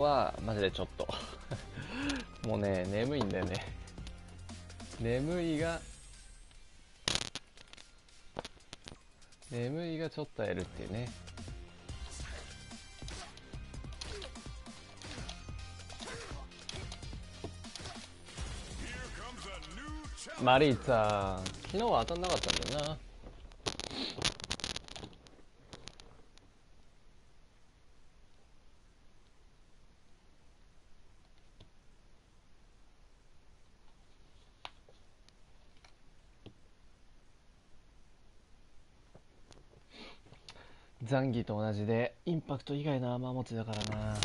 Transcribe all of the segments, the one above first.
はマジでちょっともうね眠いんだよね。眠いがちょっとやるっていうね。マリーツァー昨日は当たんなかったんだよな。残儀と同じでインパクト以外のアーマー持ちだからな。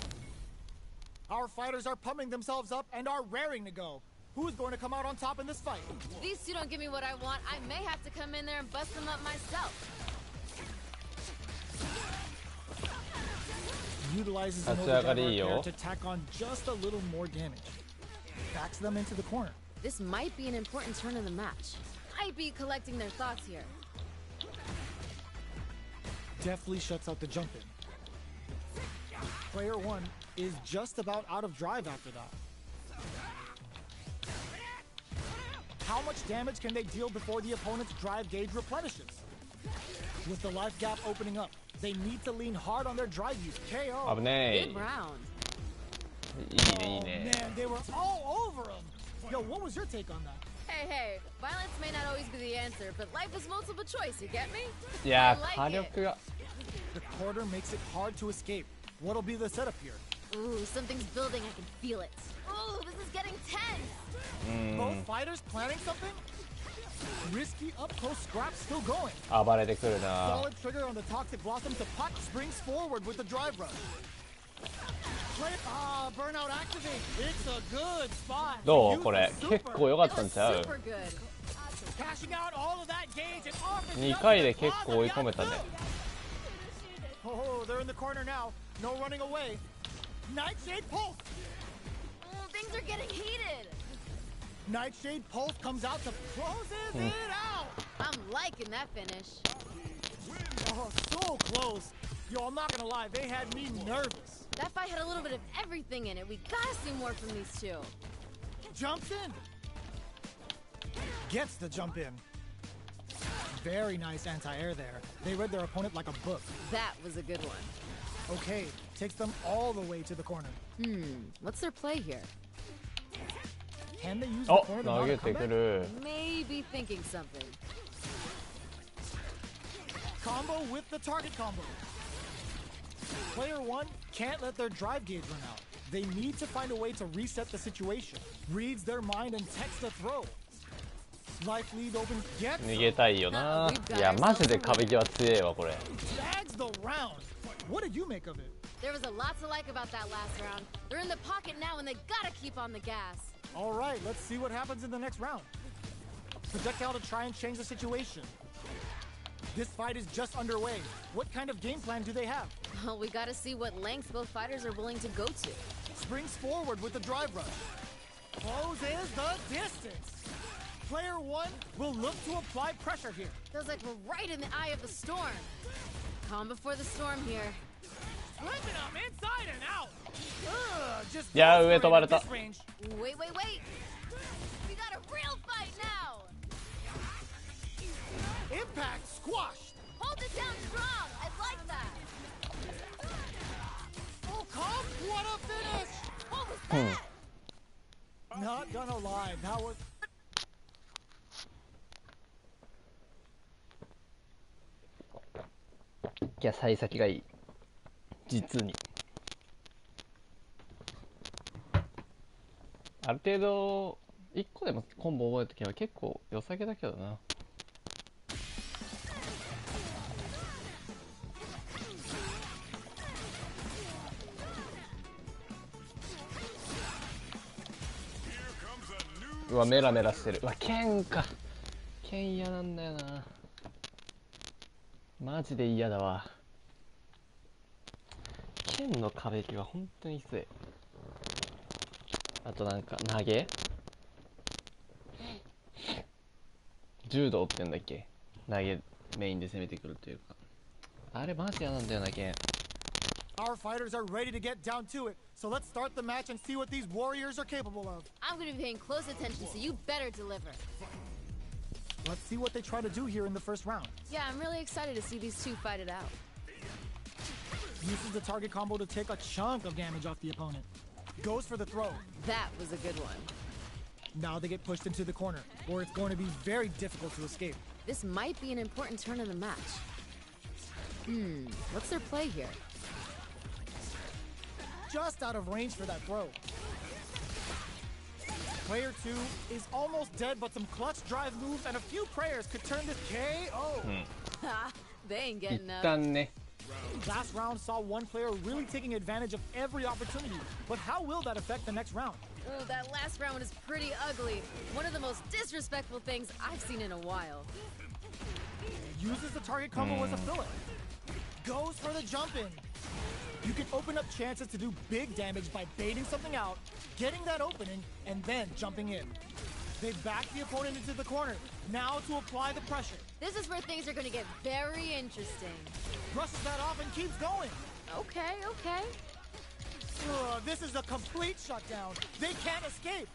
Our fighters are pumping themselves up and are raring to go. Who's going to come out on top in this fight? These two don't give me what I want. I may have to come in there and bust them up myself. Utilizes an overdrive to tack on just a little more damage. Backs them into the corner. This might be an important turn in the match. Might be collecting their thoughts here. Deftly shuts out the jump in. Player one is just about out of drive after that. How much damage can they deal before the opponent's drive gauge replenishes? With the life gap opening up, they need to lean hard on their drive use. KO. Good round. Oh man, they were all over him. Yo, what was your take on that? Hey, violence may not always be the answer, but life is multiple choice, you get me? Yeah, I like it. The quarter makes it hard to escape. What'll be the setup here? Ooh, something's building, I can feel it. Ooh, this is getting tense. Both fighters planning something? Risky up-close scraps still going. 暴れてくるな。 Solid trigger on the Toxic Blossom to putt springs forward with the drive rush. Burnout activate. It's a good spot. どうこれ結構良かったんちゃう。 Cashing out all of that gauge and off. 2回で結構追い込めたね。 Oh, they're in the corner now. No running away. Nightshade Pulse. Things are getting heated. Nightshade Pulse comes out to closes it out. I'm liking that finish. Oh, so close. Yo, I'm not gonna lie, they had me nervous. That fight had a little bit of everything in it. We gotta see more from these two. Jumps in. Gets the jump in. Very nice anti-air there. They read their opponent like a book. That was a good one. Okay, takes them all the way to the corner. What's their play here? Can they use the corner to mount a 投げてく comeback? る。 Maybe thinking something. Combo with the target combo. Player one can't let their drive gauge run out. They need to find a way to reset the situation. Reads their mind and texts the throw. Life lead open. Gets 逃げたいよな。いやマジで壁際強えわこれ。 bags the round. What did you make of it? There was a lot to like about that last round. They're in the pocket now and they gotta keep on the gas. All right, let's see what happens in the next round. Projectile to try and change the situation. This fight is just underway. What kind of game plan do they have? Well, we gotta see what lengths both fighters are willing to go to. Springs forward with the drive rush. Closes the distance. Player one will look to apply pressure here. Feels like we're right in the eye of the storm. Calm before the storm here. Flipping them inside and out. Just いや上飛ばれた。 Wait. We got a real fight now. Impact squashed. Hold it down strong. I like that. Oh, come! What a finish! What was that? Not gonna lie, that was. いや幸先がいい。実に。ある程度1個でもコンボ覚えるときは結構良さげだけどな。うわメラメラしてる。うわ剣か。剣嫌なんだよな。マジで嫌だわ。剣の壁際本当にきつい。あとなんか投げ柔道って言うんだっけ、投げメインで攻めてくるというか、あれマジ嫌なんだよな剣。 Our fighters are ready to get down to it, so let's start the match and see what these warriors are capable of. I'm gonna be paying close attention, so you better deliver. Let's see what they try to do here in the first round. Yeah, I'm really excited to see these two fight it out. Uses the target combo to take a chunk of damage off the opponent. Goes for the throw. That was a good one. Now they get pushed into the corner, where it's going to be very difficult to escape. This might be an important turn in the match. What's their play here? Just out of range for that throw. Player 2 is almost dead, but some clutch drive moves and a few prayers could turn this KO. Ha! They ain't 一 getting up. 旦ね Last round saw one player really taking advantage of every opportunity, but how will that affect the next round? Ooh, that last round is pretty ugly. One of the most disrespectful things I've seen in a while. Uses the target combo as a filler. Goes for the jump in. You can open up chances to do big damage by baiting something out, getting that opening, and then jumping in. They back the opponent into the corner, now to apply the pressure. This is where things are gonna get very interesting. Brushes that off and keeps going. Okay, okay. This is a complete shutdown. They can't escape.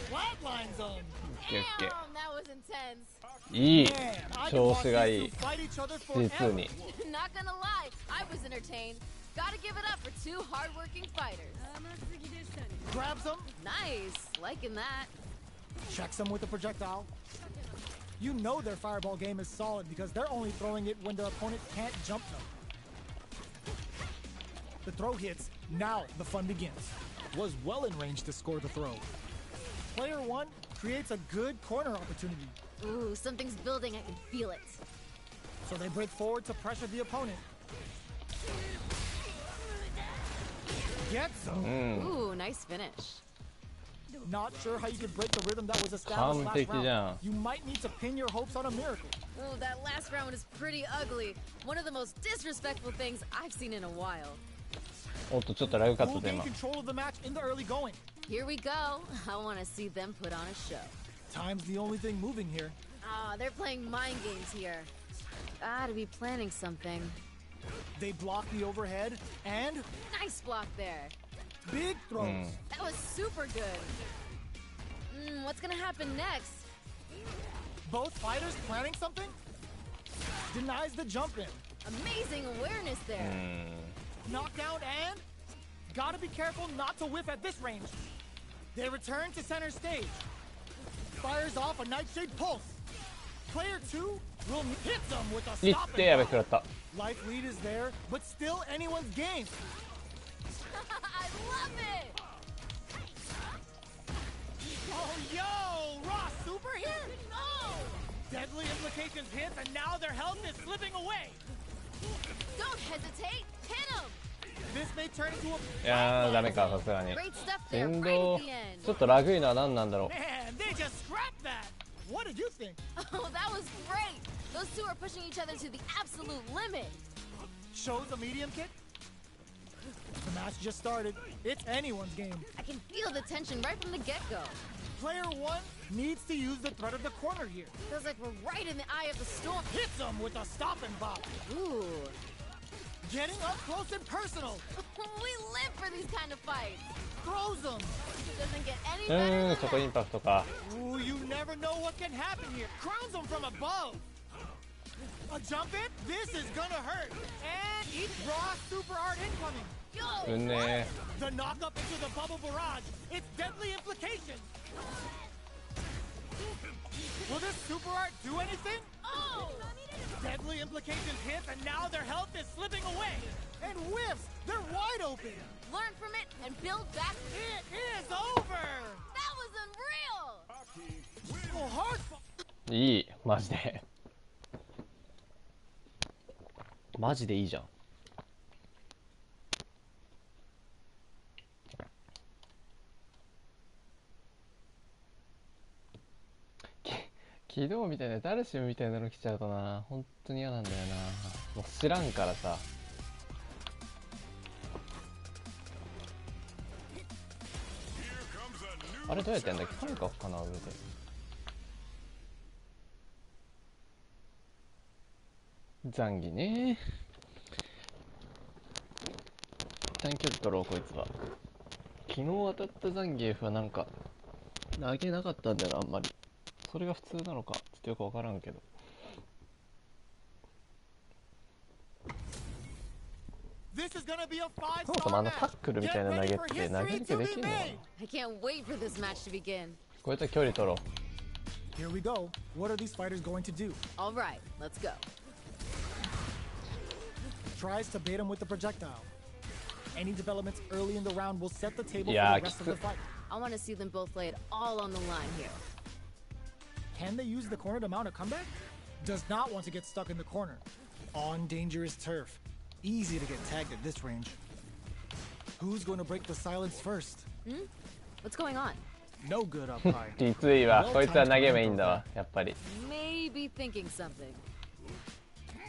Flatline zone. オッケーオッケー Damn, that was intense. いい Man, I can 調 watch 子が these い two い fight each other 実 forever. に Not gonna lie, I was entertained. Gotta give it up for two hardworking fighters. Grabs him, Nice, liking that. checks him with a projectile. You know their fireball game is solid because they're only throwing it when their opponent can't jump them. The throw hits, now the fun begins. Was well in range to score the throw. Player 1 creates a good corner opportunity, Ooh, something's building, I can feel it. so they break forward to pressure the opponent. Gets him. Ooh, nice finish. Not sure how you could break the rhythm that was established last 完璧じゃん round. You might need to pin your hopes on a miracle. Ooh, that last round is pretty ugly. One of the most disrespectful things I've seen in a while. おっとちょっとラグカッ We'll トで gain 今 control of the match in the early going. Here we go. I want to see them put on a show. Time's the only thing moving here. Ah, they're playing mind games here. Gotta be planning something. They block the overhead and Nice block there. big throws. That was super good. What's gonna happen next? Both fighters planning something? Denies the jump in. Amazing awareness there. Knockdown and gotta be careful not to whiff at this range. They return to center stage. Fires off a Nightshade Pulse. Player 2 will hit them with a いっ stop てやべ and 食らった Life lead is there, but still anyone's game. I love it. Oh, yo! Raw super hit! Oh! Deadly implications hits, and now their health is slipping away. Don't hesitate. Hit him. This may turn into a いやーダメかさすがに Great stuff there. 振 Right 動 at the end. ちょっとラグいのは何なんだろう man. They just scrapped that. What did you think? Oh, that was great. Those two are pushing each other to the absolute limit. Shows a medium kick. The match just started. It's anyone's game. I can feel the tension right from the get-go. Player 1 needs to use the threat of the corner here. Feels like we're right in the eye of the storm. Hits him with a stop and bop. Ooh. Getting up close and personal. We live for these kind of fights. Throws him. Doesn't get any う better ーん than そこイン that. パクトか Ooh, you never know what can happen here. Crowns him from above. A jump in? This is gonna hurt. And each raw super art incoming. うんね The knock up into the bubble barrage. It's deadly implications. Will this super art do anything? Oh! Deadly implications hits, and now their health is slipping away. And whiffs. They're wide open. Learn from it and build back. It is over. That was unreal! Oh, hard. いいマジでマジでいいじゃん昨日みたいなダルシムみたいなの来ちゃうとな本当に嫌なんだよなもう知らんからさあれどうやってやんだっけ神かかな上で残儀ね一旦距離取ろうこいつは昨日当たったザンギエフはなんか投げなかったんだよな、あんまり。それが普通なのかちょっとよく分からんけど。そもそもあのタックルみたいな投げって投げ抜けできんのかな。 I can't wait for this match to begin. こうやって距離取ろう。 Here we go. What are these fighters going to do? All right, let's go. Tries to bait him with the projectile. Any developments early in the round will set the table Yeah, for the rest of the fight. I want to see them both lay it all on the line here. Can they use the corner to mount a comeback? Does not want to get stuck in the corner. On dangerous turf. Easy to get tagged at this range. Who's going to break the silence first? What's going on? No good up high. きついわ、こいつは投げばいいんだわ、やっぱり。 Maybe thinking something.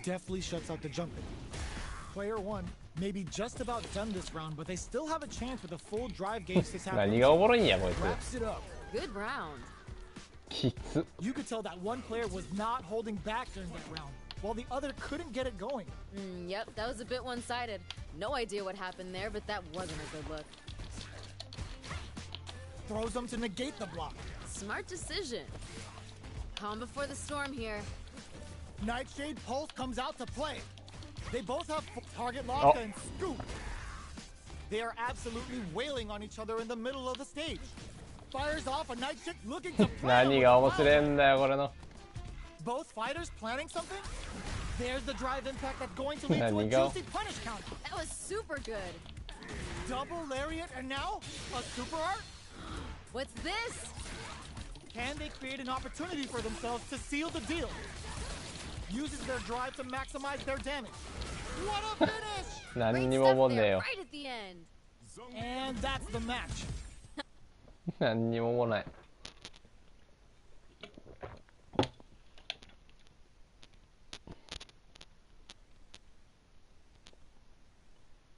Deftly shuts out the jumping. Player one may be just about done this round, but they still have a chance with a full drive gauge this 何 happens. がおもろいんやこい Wraps it up. Good round. つ。きつ。 You could tell that one player was not holding back during that round, while the other couldn't get it going. Yep, that was a bit one-sided. No idea what happened there, but that wasn't a good look. Throws them to negate the block. Smart decision. Calm before the storm here. Nightshade Pulse comes out to play. They both have target lock and scoop. They are absolutely wailing on each other in the middle of the stage. Fires off a Nightshade looking to play. 何が面白いんだよこれの。 Both fighters planning something? There's the drive impact that's going to lead to a 何が juicy punish count. That was super good. Double lariat and now a super art? What's this? Can they create an opportunity for themselves to seal the deal? Uses their drive to maximize their damage. What a finish! 何 Great にも stuff 思んねえ there, よ。 right at the end. And that's the match. 何にも思わない。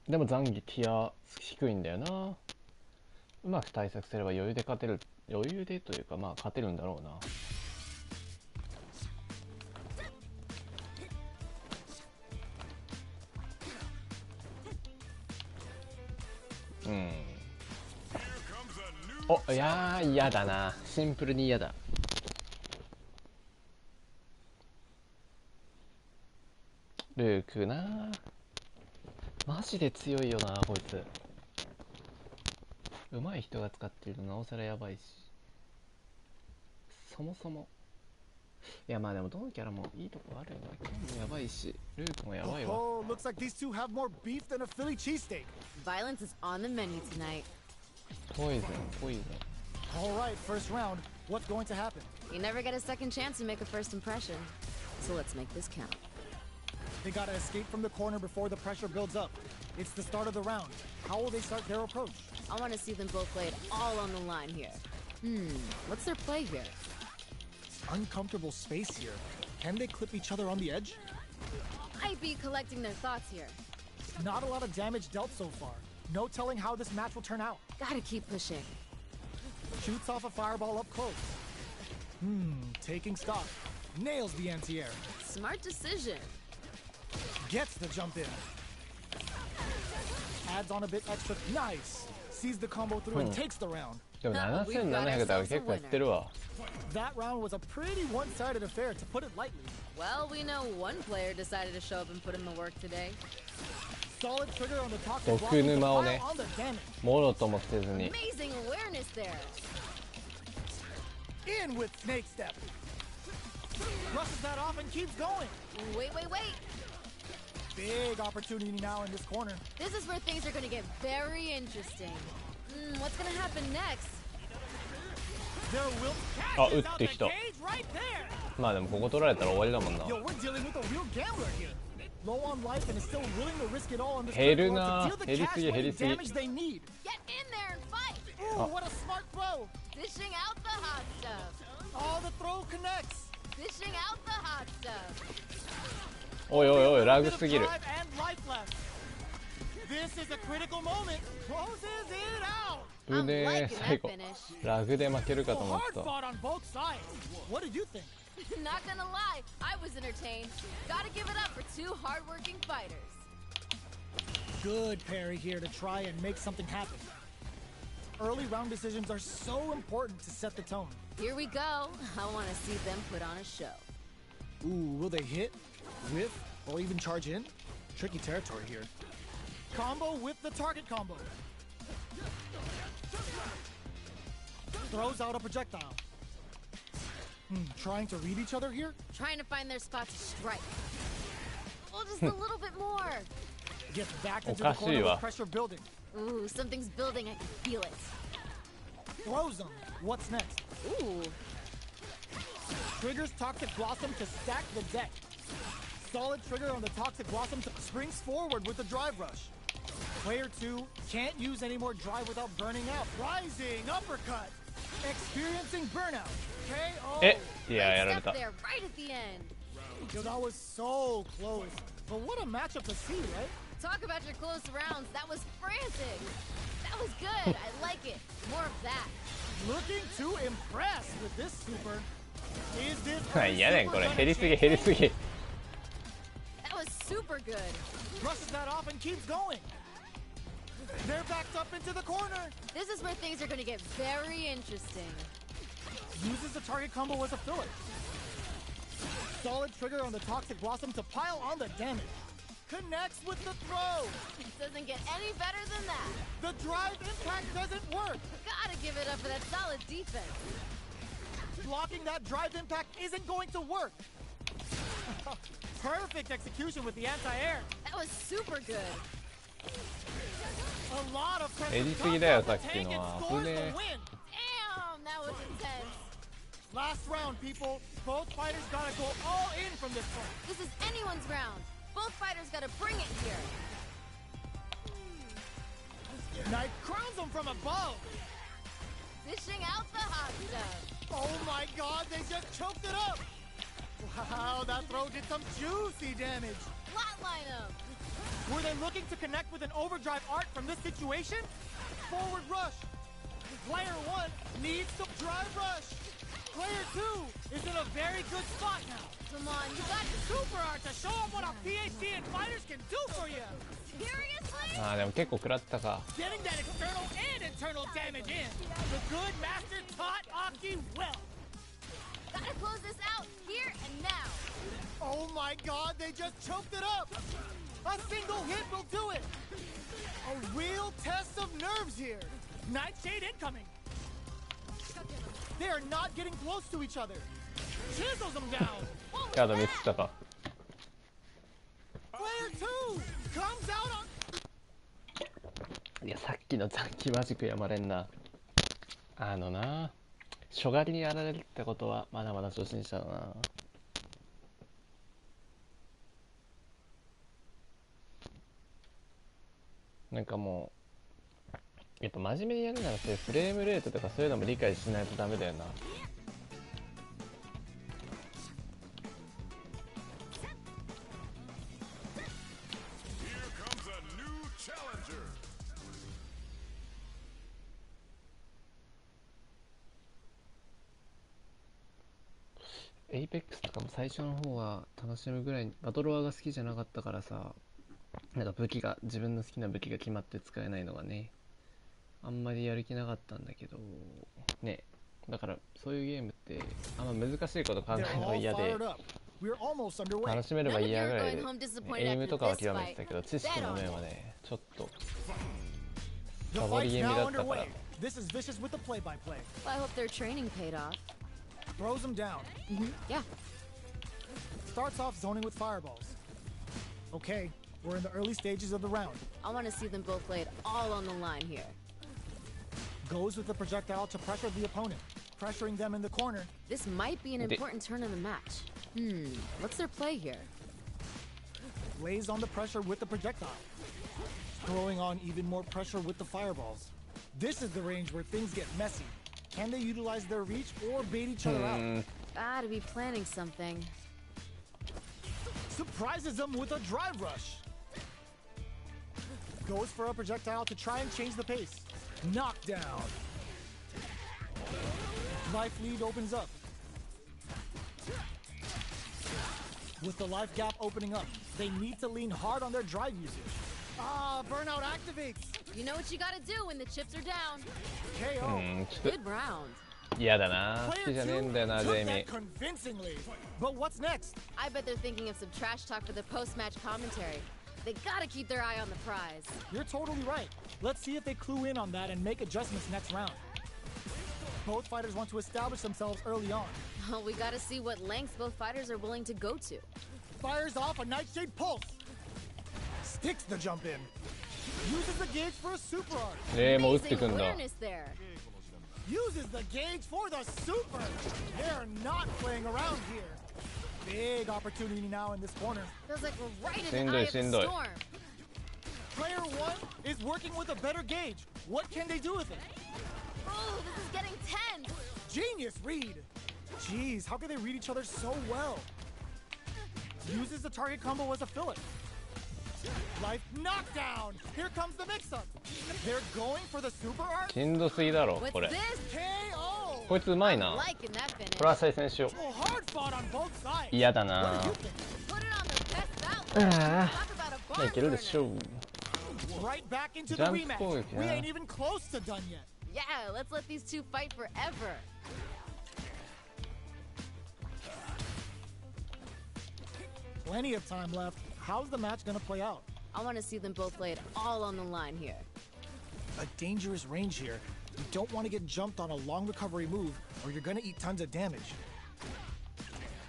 でもザンギティア低いんだよな。うまく対策すれば余裕で勝てる、余裕でというかまあ勝てるんだろうな。うん。お、いやー嫌だな。シンプルに嫌だ。ルークな。マジで強いよなこいつ。上手い人が使ってるとなおさらやばいし、そもそもいやまあでもどのキャラもいいとこあるよな。キャンもやばいしルークもやばいわ。 Oh, looks like these two have more beef than a Philly cheesesteak. Violence is on the menu tonight. ポイズンポイズン。 All right, first round. What's going to happen? You never get a second chance to make a first impression. So let's make this count. They gotta escape from the corner before the pressure builds up. It's the start of the round. How will they start their approach? I want to see them both lay it all on the line here. What's their play here? Uncomfortable space here. Can they clip each other on the edge? I'd be collecting their thoughts here. Not a lot of damage dealt so far. No telling how this match will turn out. Gotta keep pushing. Shoots off a fireball up close. Taking stock. Nails the anti-air. Smart decision. Gets the jump in. Adds on a bit extra. Nice. Sees the combo through and takes the round. でも7700だから結構やってるわ。 That round was a pretty one-sided affair, to put it lightly. Well, we know one player decided to show up and put in the work today. Solid trigger on the toxic 毒 blocking to 沼を pile ね on the damage. もろともせずに。 Amazing awareness there. In with snake step. Brushes that off and keeps going. Wait. Big opportunity now in this corner. This is where things are going to get very interesting. What's going to happen next? Their will あ、 catches 打 out って the きた。 cage right there. まあでもここ取られたら終わりだもんな。 Yo, we're dealing with a real gambler here. Low on life and is still willing to risk it all on this 減る to な。 deal the 減り cash すぎ減 money りすぎ。 damage they need. Get in there and fight. Ooh, what a smart throw. Dishing out the hot stuff. Oh, the throw connects. Dishing out the hot stuff. おいおいおいラ A グ bit of すぎる。 drive and life left. This is a critical moment. Closes it out. ぶね I'm ー liking 最 that 後 finish. ラグで負けるかと Well, 思っ hard た。 fought on both sides. What did you think? Not gonna lie, I was entertained. Gotta give it up for two hardworking fighters. Good parry here to try and make something happen. Early round decisions are so important to set the tone. Here we go. I want to see them put on a show. Ooh, will they hit, whiff, or even charge in? Tricky territory here. Combo with the target combo. Throws out a projectile. Trying to read each other here? Trying to find their spot to strike. Oh, just a little bit more. Gets back into the corner with pressure building. Ooh, something's building. I can feel it. Throws them. What's next? Ooh. Triggers Toxic Blossom to stack the deck. Solid trigger on the Toxic Blossom to springs forward with the Drive Rush. Player 2 can't use any more drive without burning out. Rising uppercut. Experiencing burnout. KO. Yeah, Great step there, right at the end. Yo, that was so close. But what a matchup to see, right? Talk about your close rounds. That was frantic. That was good. I like it. More of that. Looking to impress with this super. Is this 何やねんこれ、減りすぎ減りすぎ。 That was super good. Brushes that off and keeps going. They're backed up into the corner. This is where things are going to get very interesting. Uses the target combo as a filler. Solid trigger on the Toxic Blossom to pile on the damage. Connects with the throw. It doesn't get any better than that. The drive impact doesn't work. Gotta give it up for that solid defense. Blocking that drive impact isn't going to work. Perfect execution with the anti-air. That was super good. A lot of pressure. 減りすぎだよさっきのは。危ねえ。 Damn, that was intense. Last round, people. Both fighters gotta go all in from this point. This is anyone's round. Both fighters gotta bring it here. Knight crowns him from above. Dishing out the hot stuff. Oh my god, they just choked it up. Wow, that throw did some juicy damage. Flatline him. Were they looking to connect with an overdrive art from this situation? Forward rush. Player 1 needs to drive rush. Player 2 is in a very good spot now. Come on, you got Super art to show them what a PhD in fighters can do for you. seriously? あーでも結構食らったか。 Getting that external and internal damage in. The good master taught Aki well. Gotta close this out here and now. Oh my god, they just choked it up. A single hit will do it. A real test of nerves here. Nightshade incoming. They are not getting close to each other. Chisels them down. カードミスったか。 Player 2 comes out on. いやさっきの残機マジックやまれんな。あのな、初狩りにやられるってことはまだまだ初心者だな。なんかもうやっぱ真面目にやるならフレームレートとかそういうのも理解しないとダメだよな。エイペックスとかも最初の方は楽しむぐらいバトロワが好きじゃなかったからさ、なんか武器が自分の好きな武器が決まって使えないのがね、あんまりやる気なかったんだけどね。だからそういうゲームってあんま難しいこと考えるのが嫌で、楽しめればいいやぐらいでエイムとかは極めてたけど、知識の面はねちょっとサボり気味だったから。 This is vicious with the play-by-play. Well, I hope their training paid off. Throws him down. Yeah. Starts off zoning with fireballs. Okay, we're in the early stages of the round. I want to see them both lay it all on the line here. Goes with the projectile to pressure the opponent, pressuring them in the corner. This might be an important turn in the match. What's their play here? Lays on the pressure with the projectile. Throwing on even more pressure with the fireballs. This is the range where things get messy. Can they utilize their reach or bait each other out? Gotta be planning something. Surprises them with a drive rush. Goes for a projectile to try and change the pace. Knockdown. Life lead opens up. With the life gap opening up, they need to lean hard on their drive usage. Ah, burnout activates. You know what you gotta do when the chips are down. う KO. ん、ちょっ Good round. と嫌だな。好き Player じゃねえんだよ 2 な、ジ took ェイミ that ー。 convincingly. But what's next? I bet they're thinking of some trash talk for the post-match commentary. They gotta keep their eye on the prize. You're totally right. Let's see if they clue in on that and make adjustments next round. Both fighters want to establish themselves early on. Well, we gotta see what lengths both fighters are willing to go to. Fires off a Nightshade Pulse. Sticks the jump in. Uses the gauge for a super arc. もう打って Amazing くんだ。 awareness there. Uses the gauge for the super. They're not playing around here. Big opportunity now in this corner. Feels like we're right in し the ん eye どい of し the んどい。 storm. Player 1 is working with a better gauge. What can they do with it? Oh, this is getting tense. Genius read. Jeez, how can they read each other so well? Uses the target combo as a filler. Life knockdown. Here comes the mix-up. They're going for the super arc. しんどすぎだろ、 What's これ。 this? KO. こいつうまいな。 Liking that これ finish. は再戦しよ Oh, hard fought on both sides. う。嫌だ What な。 do you think? Put it on their best outlet. あ Talk about a あ、い barn けるで burner. しょう。 Right back into the Jump rematch. forward, We yeah. ain't even close to done yet. Yeah, let's let these two fight forever. Plenty of time left. How's the match gonna play out? I want to see them both lay it all on the line here. A dangerous range here. You don't want to get jumped on a long recovery move, or you're gonna eat tons of damage.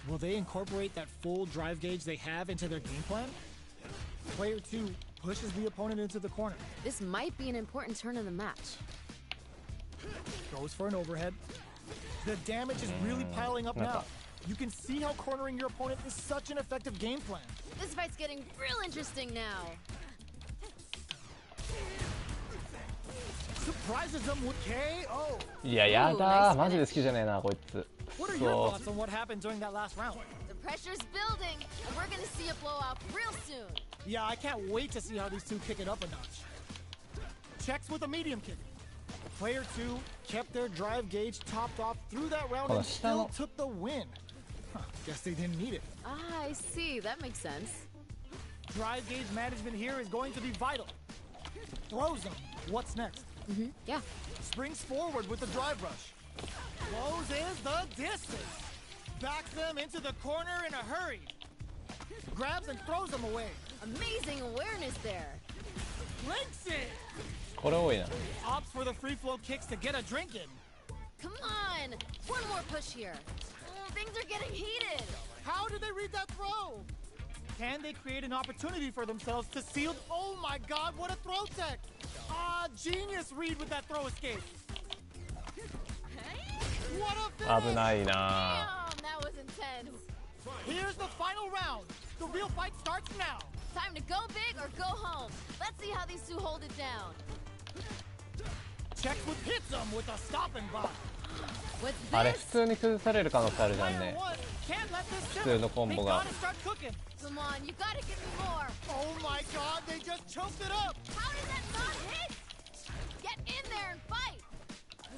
Will they incorporate that full drive gauge they have into their game plan? Player 2 pushes the opponent into the corner. This might be an important turn in the match. Goes for an overhead. The damage is really piling up now. You can see how cornering your opponent is such an effective game plan. This fight's getting real interesting now. Surprises them with KO. いや、やだー。マジで好きじゃねえな、こいつ。 What are そ your う。 thoughts on what happened during that last round? The pressure's building, and we're gonna see a blowout real soon. Yeah, I can't wait to see how these two kick it up a notch. Checks with a medium kick. Player 2 kept their drive gauge topped off through that round and still took the win. Huh, guess they didn't need it. Ah, I see. That makes sense. Drive gauge management here is going to be vital. Throws them. What's next? Yeah. Springs forward with the drive rush. Closes the distance. Backs them into the corner in a hurry. Grabs and throws them away. Amazing awareness there. Links it. これ多いな。 Opts for the free flow kicks to get a drink in. Come on. One more push here. Things are getting heated. How did they read that throw? Can they create an opportunity for themselves to seal? Oh my god, what a throw tech! Ah, genius read with that throw escape. What a finish! 危ないな。 Damn, that was intense. Here's the final round. The real fight starts now. Time to go big or go home. Let's see how these two hold it down. Checks with hits them with a stop and block. What's あれ、 this? 普通に崩される可能性あるじゃん Player ね。 one can't let this 普通 simmer. のコン They ボが。 gotta start cooking. Come on, you gotta give me more. Oh my god, they just choked it up. How did that not hit? Get in there and fight.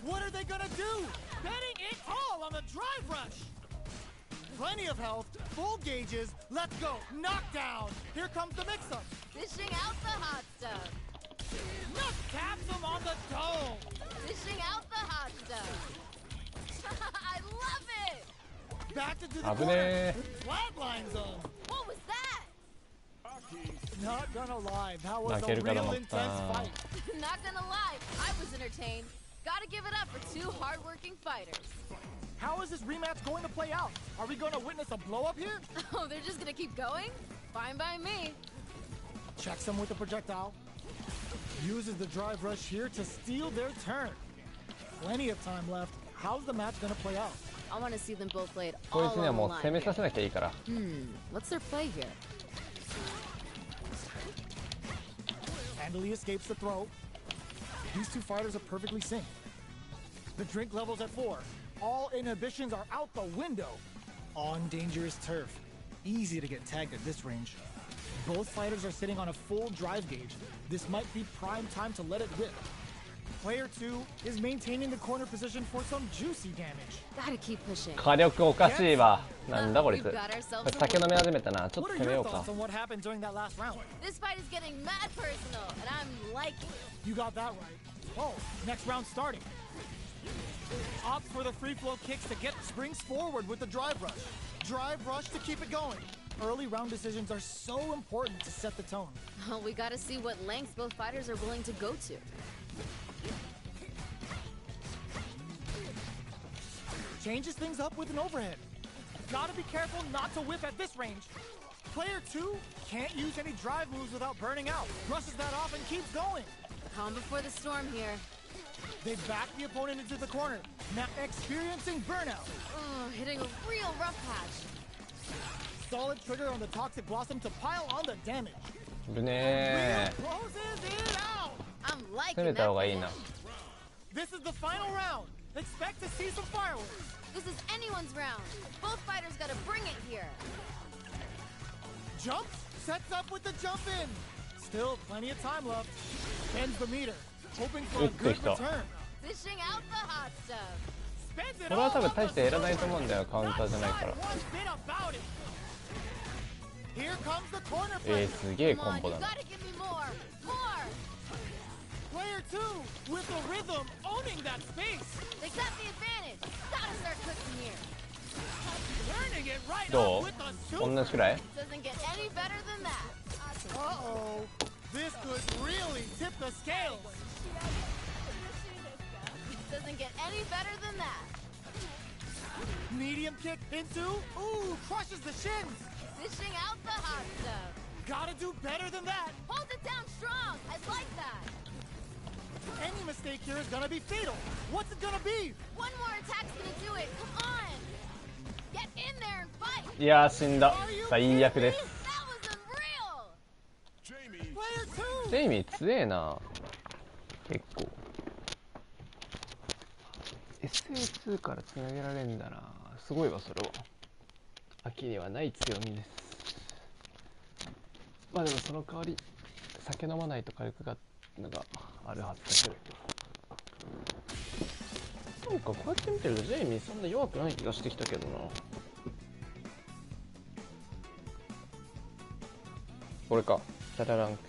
What are they gonna do? Betting it all on the drive rush. Plenty of health, full gauges. Let's go. Knockdown. Here comes the mix-up. Dishing out the hot stuff. Taps him on the dome. Dishing out the hot stuff. I love it. Back into the 危 corner. ねえ。 Flatlines him. What was that? Not gonna lie, that was a 負けるかと real 思っ intense た。 fight. Not gonna lie, I was entertained. Gotta give it up for two hardworking fighters. How is this rematch going to play out? Are we gonna witness a blow-up here? Oh, they're just gonna keep going? Fine by me. Checks him with a projectile. Uses the drive rush here to steal their turn. Plenty of time left. How's the match gonna play out? I want to see them both play it こい all つには on も the う line 攻めさ here. せなきゃいいから。 What's their play here? Handily escapes the throw. These two fighters are perfectly synced. The drink level's at 4. All inhibitions are out the window. On dangerous turf. Easy to get tagged at this range. Both fighters are sitting on a full drive gauge. This might be prime time to let it rip. Player 2 is maintaining the corner position for some juicy damage. Gotta keep pushing. 火力おかしいわ。なんだこいつ。 We've got ourselves a 酒飲み始めたな。ちょっ What と are 攻め your ようか。 thoughts on what happened during that last round? This fight is getting mad personal, and I'm liking it. You got that right. Oh, next round starting. Opts for the free flow kicks to get springs forward with the drive rush. Drive rush to keep it going. Early round decisions are so important to set the tone. Oh, we gotta see what lengths both fighters are willing to go to. Changes things up with an overhead. Gotta be careful not to whip at this range. Player 2 can't use any drive moves without burning out. Brushes that off and keeps going. Calm before the storm here. They back the opponent into the corner, now experiencing burnout. Hitting a real rough patch. Solid trigger on the Toxic Blossom to pile on the damage. ぶね Closes it out. I'm ー。攻 liking めた方 that. がいいな。 This is the final round. Expect to see some fireworks. This is anyone's round. Both fighters gotta bring it here. Jumps, sets up with the jump in. Still plenty of time left. Bends the meter, hoping for a good return. Dishing out the hot stuff. Spends it これは all 多分 up 大 the してやらないと思うんだよ。カウンターじゃないから。 One bit about it. Here comes the corner pressure. すげえ Come コ on, ン you ボだな。 gotta give me more. More. Player 2 with the rhythm, owning that space. They got the advantage. Gotta start cooking here. Turning it right ど up う with the super. 同じくらい Doesn't get any better than that. Uh-oh. This could really tip the scales. Doesn't get any better than that. Medium kick into, ooh, crushes the shins. Dishing out the hot stuff. Gotta do better than that. Hold it down strong. I like that. Any mistake here is gonna be fatal. What's it gonna be? One more attack's gonna do it. Come on. Get in there and fight. いやー死んだ。最悪です。 That was unreal. Player 2. ジェイミー強えな。結構。SA2 からつなげられるんだな。すごいわそれは。秋にはない強みです。まあでもその代わり酒飲まないと火力がなんかあるはずだけど。なんかこうやって見てるとジェイミーそんな弱くない気がしてきたけどな。これかキャラランク。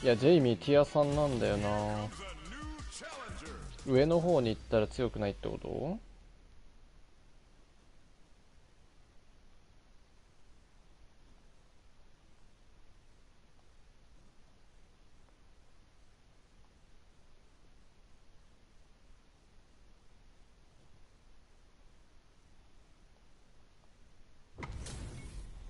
いやジェイミーティア3なんだよな。上の方に行ったら強くないってこと？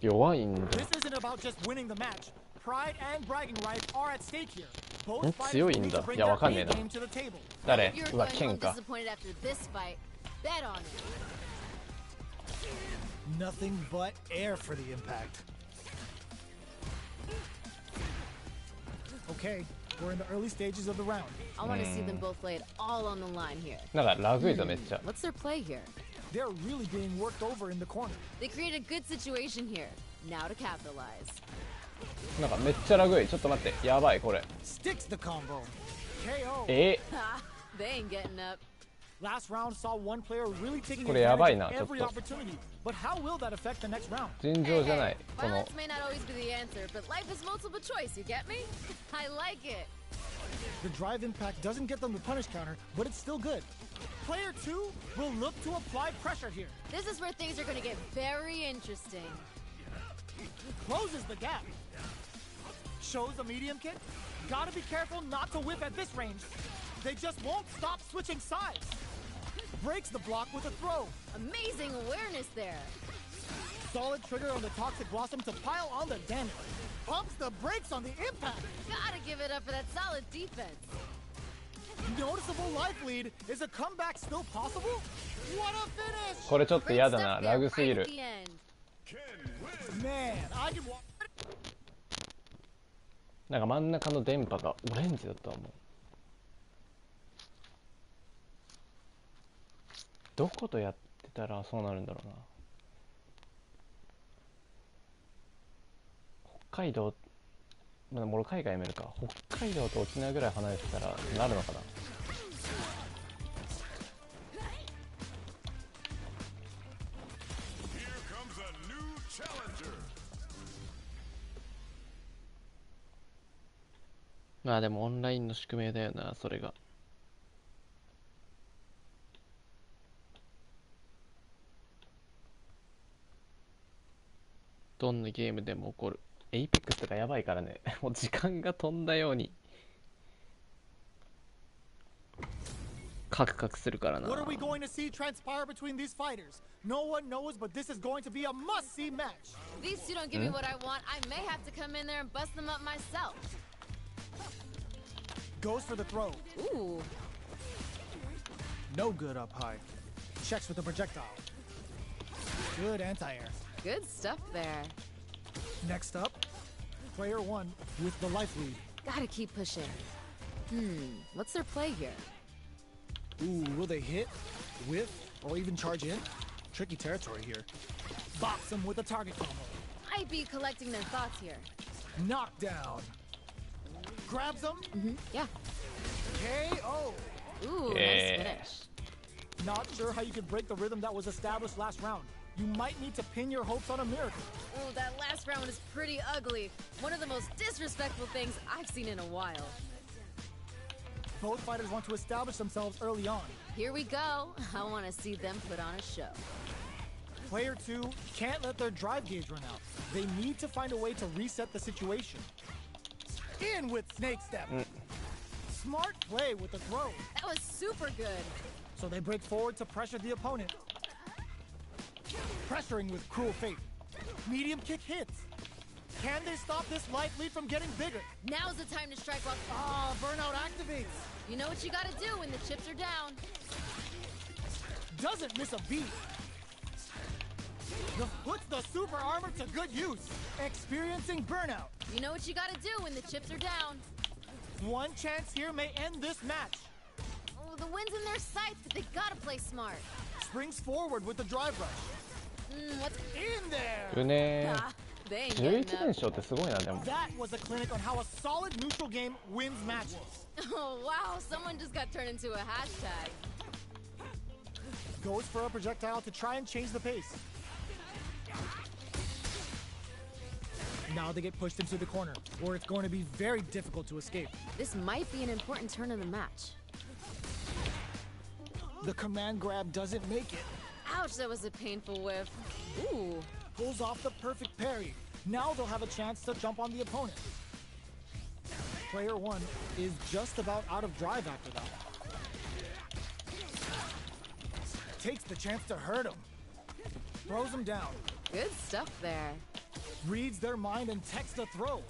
弱いんだ。 This isn't about just winning the match. Pride and bragging rights are at stake here. Both 強 fighters いん need だ。 to bring いや their わかんねえ A な。 game to the table. 誰？ You're うわ going 剣 home か。 disappointed after this fight. Bet on it. Nothing but air for the impact. Okay, we're in the early stages of the round. I want to see them both lay it all on the line here. なんかラグいぞめっちゃ。 What's their play here? They're really being worked over in the corner. They create a good situation here. Now to capitalize. なんかめっちゃラグい。ちょっと待って。やばいこれ。 Sticks the combo. KO. Ha! They ain't getting up. Last round saw one player really taking これやばい advantage な of ちょっ every と。 opportunity. But how will that affect the next round? 尋常じゃない。この Violence may not always be the answer, but life is multiple choice, you get me? I like it. The drive impact doesn't get them the punish counter, but it's still good. Player 2 will look to apply pressure here. This is where things are gonna get very interesting. Closes the gap. Shows a medium kick. Gotta be careful not to whip at this range. They just won't stop switching sides. Breaks the block with a throw. Amazing awareness there. Solid trigger on the Toxic Blossom to pile on the damage. Pumps the brakes on the impact. Gotta give it up for that solid defense. Noticeable life lead. Is a comeback still possible? What a finish! これちょっと Great 嫌だ stuff な。 there ラグすぎ right る at。the end. Man, I can walk. なんか真ん中の電波がオレンジだと思う。どことやってたらそうなるんだろうな。海道、まあ、俺海外やめるか。北海道と沖縄ぐらい離れてたらなるのかな。まあでもオンラインの宿命だよな、それが。どんなゲームでも起こる。エイペックスとかやばいからね。もう時間が飛んだようにカクカクするからな。 What are we going to see transpire between these fighters? No one knows, but this is going to be a must-see match. These two don't give me what I want. I may have to come in there and bust them up myself. Goes for the throw. Ooh. No good up high. Checks with the projectile. Good anti-air. Good stuff there. Next up, player one with the life lead. Gotta keep pushing. What's their play here? Ooh, will they hit, whiff, or even charge in? Tricky territory here. Box them with a target combo. Might be collecting their thoughts here. Knockdown. Grabs them. Yeah. KO. Ooh, Yeah. nice finish. Not sure how you could break the rhythm that was established last round. You might need to pin your hopes on a miracle. Ooh, that last round is pretty ugly. One of the most disrespectful things I've seen in a while. Both fighters want to establish themselves early on. Here we go. I want to see them put on a show. Player two can't let their drive gauge run out. They need to find a way to reset the situation. In with snake step. Smart play with the throw. That was super good. So they break forward to pressure the opponent. Pressuring with cruel fate. Medium kick hits. Can they stop this life lead from getting bigger? Now's the time to strike while... Ah, burnout activates. You know what you gotta do when the chips are down. Doesn't miss a beat. Puts the super armor to good use. Experiencing burnout. You know what you gotta do when the chips are down. One chance here may end this match. Oh, the wind's in their sights, but they gotta play smart. Springs forward with the drive rush. What's... In there! うねー。 Ah, they ain't 11 getting 連 up. 勝ってすごいな。でも That was a clinic on how a solid neutral game wins matches. Oh, wow, someone just got turned into a hashtag. Goes for a projectile to try and change the pace. Now they get pushed into the corner, where it's going to be very difficult to escape. This might be an important turn in the match. The command grab doesn't make it. Ouch, that was a painful whiff. Ooh. Pulls off the perfect parry. Now they'll have a chance to jump on the opponent. Player one is just about out of drive after that. Takes the chance to hurt him. Throws him down. Good stuff there. Reads their mind and texts a throw.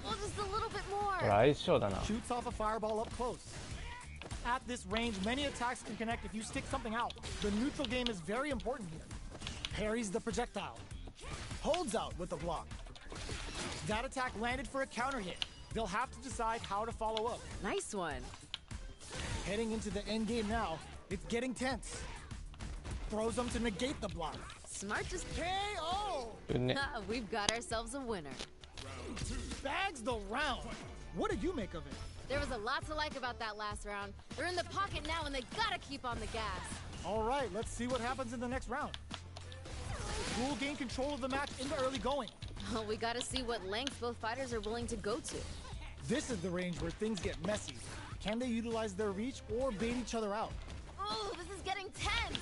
Well, just a little bit これ more. 相性だな。 Shoots off a fireball up close. At this range, many attacks can connect if you stick something out. The neutral game is very important here. Parries the projectile. Holds out with the block. That attack landed for a counter hit. They'll have to decide how to follow up. Nice one. Heading into the end game now, it's getting tense. Throws them to negate the block. Smart just... KO! うね。 We've got ourselves a winner. Bags the round. What did you make of it? There was a lot to like about that last round. They're in the pocket now and they gotta keep on the gas. All right, let's see what happens in the next round. We'll gain control of the match in the early going. Oh, we gotta see what lengths both fighters are willing to go to. This is the range where things get messy. Can they utilize their reach or bait each other out? Oh, this is getting tense.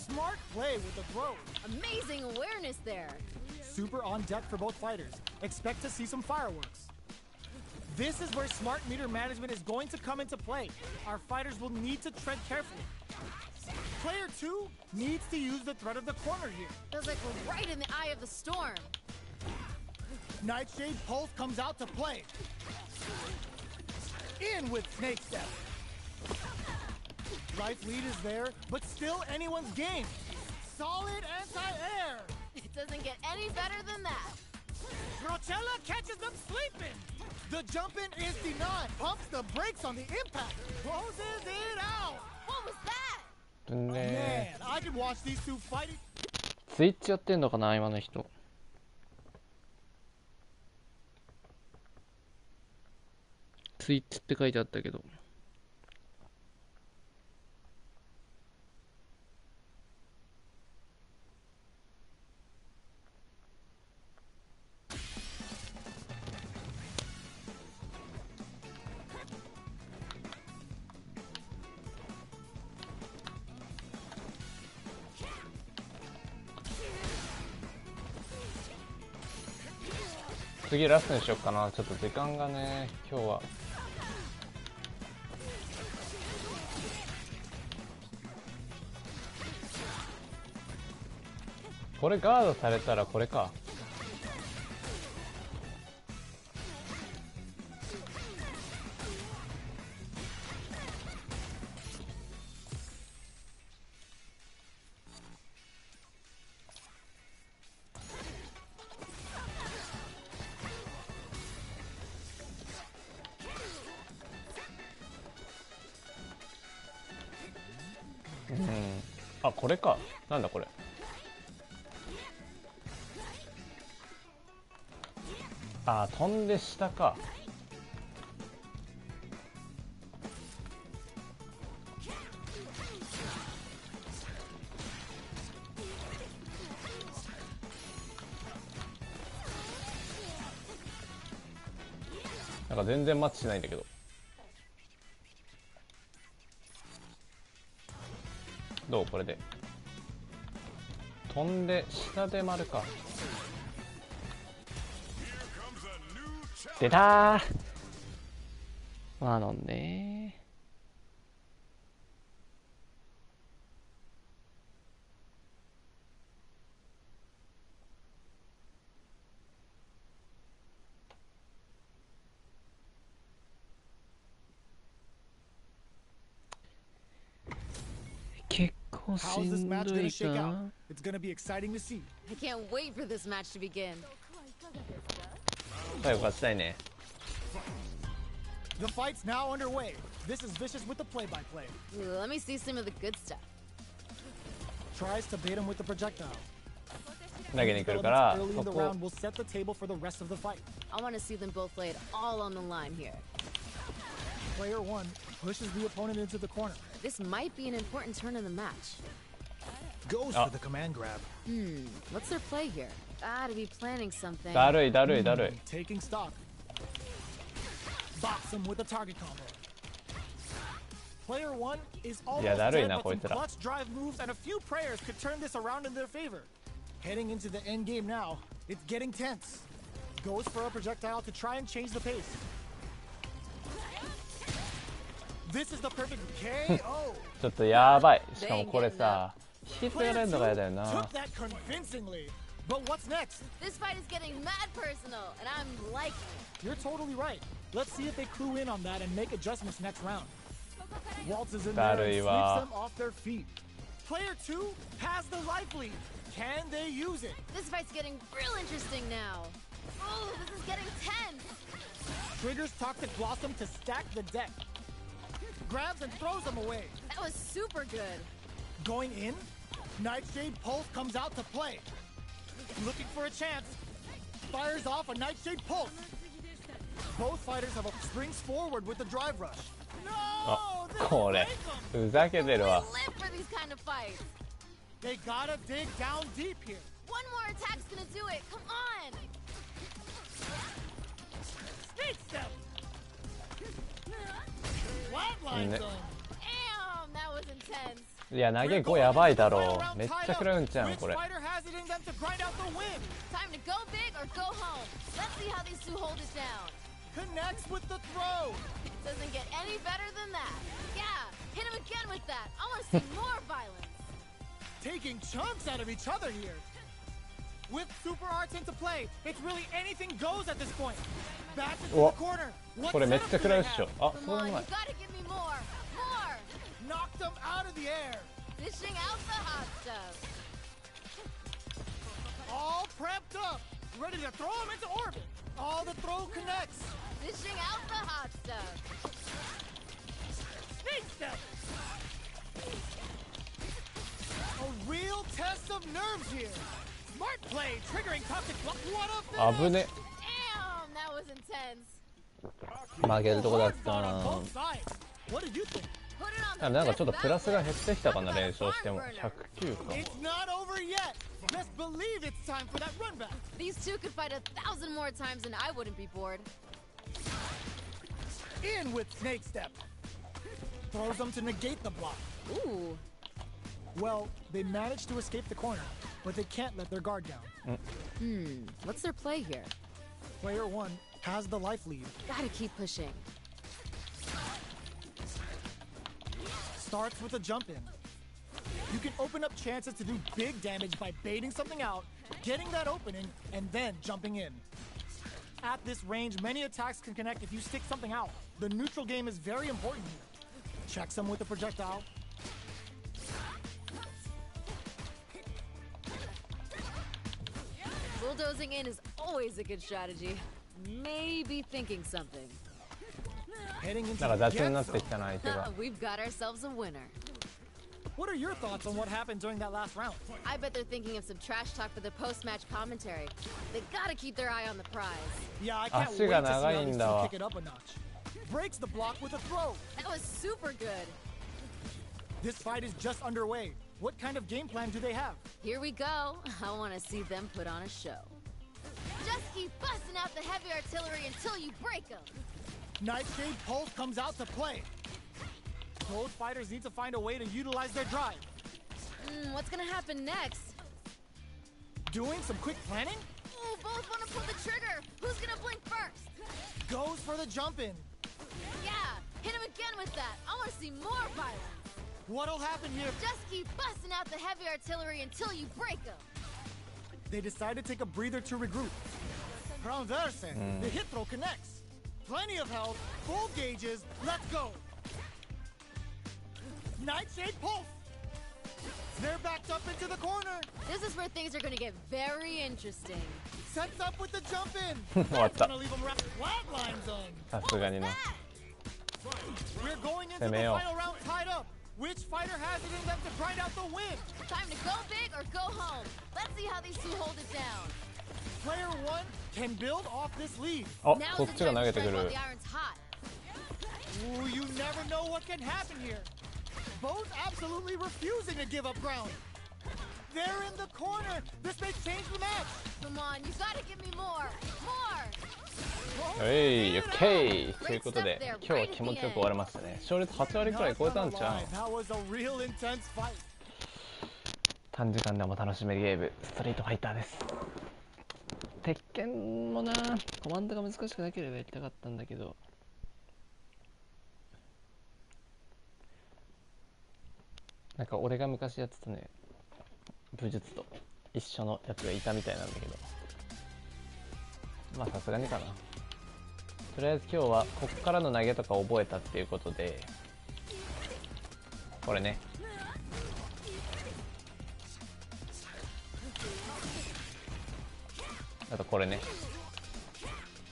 Smart play with the throw. Amazing awareness there. Super on deck for both fighters. Expect to see some fireworks. This is where smart meter management is going to come into play. Our fighters will need to tread carefully. Player two needs to use the threat of the corner here. Feels like we're right in the eye of the storm. Nightshade Pulse comes out to play. In with Snake Step. Life lead is there, but still anyone's game. Solid anti-air. It doesn't get any better than that. Rochella catches them sleeping. The jump-in is denied. Pumps the brakes on the impact. Closes it out. What was that? うね Man, I could watch these two fight. ー。スイッチやってんのかな今の人。スイッチって書いてあったけど。次ラストにしよっかな。ちょっと時間がね、今日は。これガードされたらこれか。あ、これか。なんだこれ。あ、飛んで下か。なんか全然マッチしないんだけど。どうこれで。飛んで下で丸か。出たー。マノンねー。結構し How's this ん match ど gonna い shake out? か。 It's gonna be exciting to see. I can't wait for this match to begin. 最後勝ちたいね。 The fight's now underway. This is Vicious with the play-by-play. Ooh, let me see some of the good stuff. Tries to bait him with the projectile. 投げに来るから、 Early そ in the こ round will set the table for the rest of the fight. I want to see them both lay it all on the line here. Player 1 pushes the opponent into the corner. This might be an important turn in the match. Goes Oh. for the command grab. What's their play here? Gotta be planning something. だるいだるいだるい。 Taking stock. Box him with a target combo. Player 1 is almostだるい dead, な but こい some つら。 clutch drive moves and a few prayers could turn this around in their favor. Heading into the end game now, it's getting tense. Goes for a projectile to try and change the pace. This is the perfect KO. ちょっとやばい。しかもこれさ、引き継がれるのが嫌だよ Took な。 that convincingly. But what's next? This fight is getting mad personal, and I'm liking it. You're totally right. Let's see if they clue in on that and make adjustments next round. Waltzes in there and sweeps them off their feet. Player 2 has the life lead. Can they use it? This fight's getting real interesting now. Oh, this is getting tense. Triggers Toxic Blossom to stack the deck. Grabs and throws them away. That was super good. Going in, Nightshade Pulse comes out to play. Looking for a chance. Fires off a Nightshade Pulse. Both fighters have a springs forward with the drive rush. No! This これ break 'em. ふざけてる We わ。 live for these kind of fights. They gotta dig down deep here. One more attack's gonna do it. Come on. Snake step. Flatlines them. Damn, that was intense. いや投げ5やばいだろう。めっちゃ食らうんちゃうんこれ。 Which fighter has it in them to grind out the win? Time to go big or go home. Let's see how these two hold it down. Connects with the throw. Doesn't get any better than that. Yeah, hit him again with that. I want to see more violence. Taking chunks out of each other here. With super arts into play, it's really anything goes at this point. Bats into the Whoa. corner. What これめっちゃ setup 食 do らう they っしょ。 have? あ、 Come そうで on, もな you い。 gotta give me more. More. Knocked them out of the air. Dishing out the hot stuff. All prepped up. Ready to throw him into orbit. All the throw connects. Dishing out the hot stuff. Snake step. A real test of nerves here. Smart play, triggering toxic block. What a finish. 危ね。 Damn, that was intense. 負けるとこだったな。 On both sides. What did you think? Put it on なん the かちょっと deck プラスが that 減 way. ってきたかな、連勝しても。109か。 It's not over yet. Let's believe it's time for that run back. These two could fight 1,000 more times and I wouldn't be bored. In with snake step. Throws them to negate the block. Ooh. Well, they managed to escape the corner, but they can't let their guard down. What's their play here? Player one has the life lead. Gotta keep pushing. Starts with a jump in. You can open up chances to do big damage by baiting something out, getting that opening, and then jumping in. At this range, many attacks can connect if you stick something out. The neutral game is very important here. Checks them with a projectile. Bulldozing in is always a good strategy. Maybe thinking something. Heading into なんか the 雑になっ get てきたな、相手が。 We've got ourselves a winner. What are your thoughts on what happened during that last round? I bet they're thinking of some trash talk for the post-match commentary. They gotta keep their eye on the prize. Yeah, I can't wait to 足 see が how 長い these ん two だわ。 kick it up a notch. Breaks the block with a throw. That was super good. This fight is just underway. What kind of game plan do they have? Here we go. I want to see them put on a show. Just keep busting out the heavy artillery until you break them. Nightshade Pulse comes out to play. Both fighters need to find a way to utilize their drive. What's gonna happen next? Doing some quick planning? Ooh, both want to pull the trigger. Who's gonna blink first? Goes for the jump in. Yeah, hit him again with that. I want to see more violence. What'll happen here? Just keep busting out the heavy artillery until you break them. They decide to take a breather to regroup. Transverse. The hit throw connects. Plenty of health, full gauges, let's go. Nightshade Pulse. They're backed up into the corner. This is where things are gonna get very interesting. Sets up with the jump in. 終わっ That's た。 gonna leave him wrapped flatline zone. さすがにな。 We're going into the 攻めよう。 final round tied up. Which fighter has it in them to grind out the win? Time to go big or go home. Let's see how these two hold it down. Player one can build off this lead. あ、 Now's そっ the ちが time 投 to げて strike く while る the。iron's hot. Ooh, you never know what can happen here. Both absolutely refusing to give up ground. They're in the corner. This may change the match. Come on, you gotta give me more. More. はい、オッケーということで、今日は気持ちよく終われましたね。勝率8割くらい超えたんちゃう？ That was a real intense fight. 短時間でも楽しめるゲーム、ストリートファイターです。鉄拳もな、コマンドが難しくなければやりたかったんだけど、なんか俺が昔やってたね、武術と一緒のやつがいたみたいなんだけど、まあさすがにかな。とりあえず今日はこっからの投げとか覚えたっていうことで、これね、あとこれね、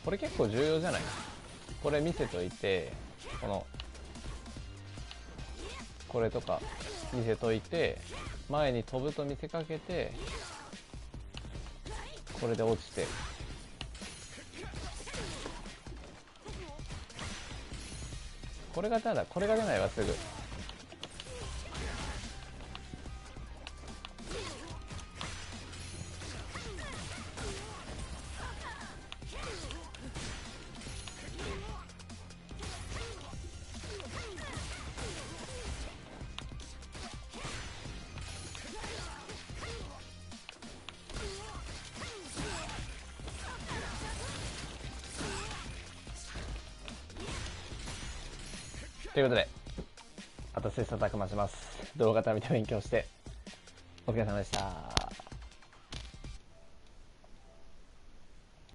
これ結構重要じゃない？これ見せといて、これとか見せといて、前に飛ぶと見せかけて、これで落ちて、これがただ、これが出ないわすぐ。ということで、あと切磋琢磨します。動画食べて勉強して、お疲れ様でした。